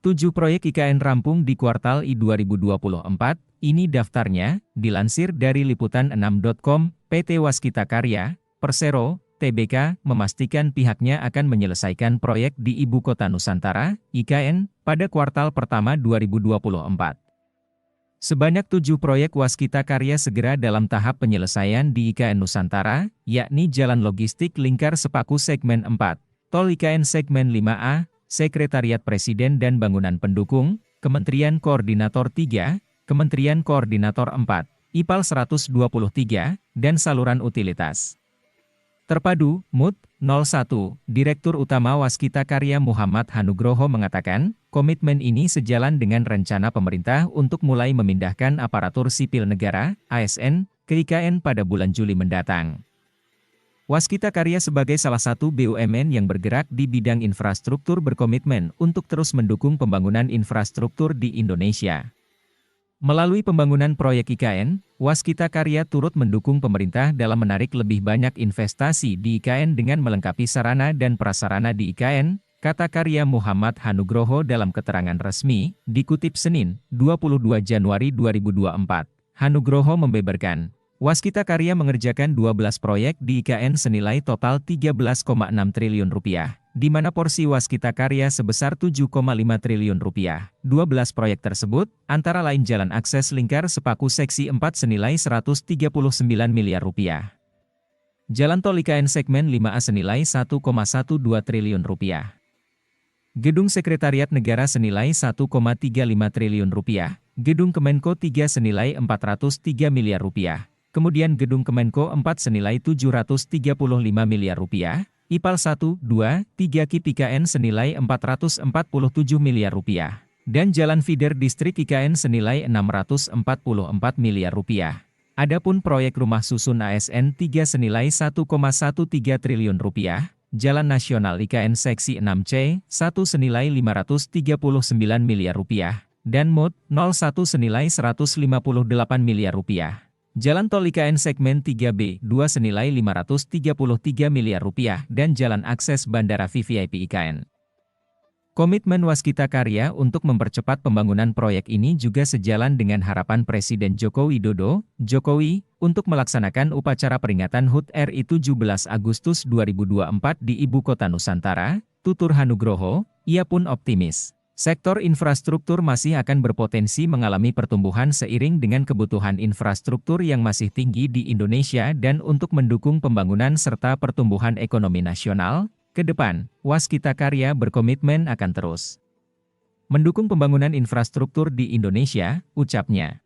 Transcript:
7 proyek IKN rampung di kuartal I 2024, ini daftarnya, dilansir dari liputan6.com, PT Waskita Karya, Persero, Tbk, memastikan pihaknya akan menyelesaikan proyek di Ibu Kota Nusantara, IKN, pada kuartal pertama 2024. Sebanyak 7 proyek Waskita Karya segera dalam tahap penyelesaian di IKN Nusantara, yakni Jalan Logistik Lingkar Sepaku Segmen 4, Tol IKN Segmen 5A, Sekretariat Presiden dan Bangunan Pendukung, Kementerian Koordinator 3, Kementerian Koordinator 4, IPAL 123, dan Saluran Utilitas. Terpadu, MUT, 01, Direktur Utama Waskita Karya Muhammad Hanugroho mengatakan, komitmen ini sejalan dengan rencana pemerintah untuk mulai memindahkan aparatur sipil negara, ASN, ke IKN pada bulan Juli mendatang. Waskita Karya sebagai salah satu BUMN yang bergerak di bidang infrastruktur berkomitmen untuk terus mendukung pembangunan infrastruktur di Indonesia. Melalui pembangunan proyek IKN, Waskita Karya turut mendukung pemerintah dalam menarik lebih banyak investasi di IKN dengan melengkapi sarana dan prasarana di IKN, kata Karya Muhammad Hanugroho dalam keterangan resmi, dikutip Senin, 22 Januari 2024. Hanugroho membeberkan, Waskita Karya mengerjakan 12 proyek di IKN senilai total Rp13,6 triliun, di mana porsi Waskita Karya sebesar Rp7,5 triliun. 12 proyek tersebut, antara lain Jalan Akses Lingkar Sepaku Seksi 4 senilai Rp139 miliar, Jalan Tol IKN Segmen 5A senilai Rp1,12 triliun, Gedung Sekretariat Negara senilai Rp1,35 triliun, Gedung Kemenko 3 senilai Rp403 miliar, kemudian Gedung Kemenko 4 senilai Rp735 miliar, IPAL 1, 2, 3 KIP IKN senilai Rp447 miliar, dan Jalan Feeder Distrik IKN senilai Rp644 miliar. Adapun proyek rumah susun ASN 3 senilai Rp1,13 triliun, Jalan Nasional IKN Seksi 6C, 1 senilai Rp539 miliar, dan MUT, 01 senilai Rp158 miliar. Jalan Tol IKN Segmen 3B, 2 senilai Rp533 miliar, dan Jalan Akses Bandara VVIP IKN. Komitmen Waskita Karya untuk mempercepat pembangunan proyek ini juga sejalan dengan harapan Presiden Joko Widodo, Jokowi, untuk melaksanakan upacara peringatan HUT RI 17 Agustus 2024 di Ibu Kota Nusantara, tutur Hanugroho. Ia pun optimis, sektor infrastruktur masih akan berpotensi mengalami pertumbuhan seiring dengan kebutuhan infrastruktur yang masih tinggi di Indonesia dan untuk mendukung pembangunan serta pertumbuhan ekonomi nasional. Ke depan, Waskita Karya berkomitmen akan terus mendukung pembangunan infrastruktur di Indonesia, ucapnya.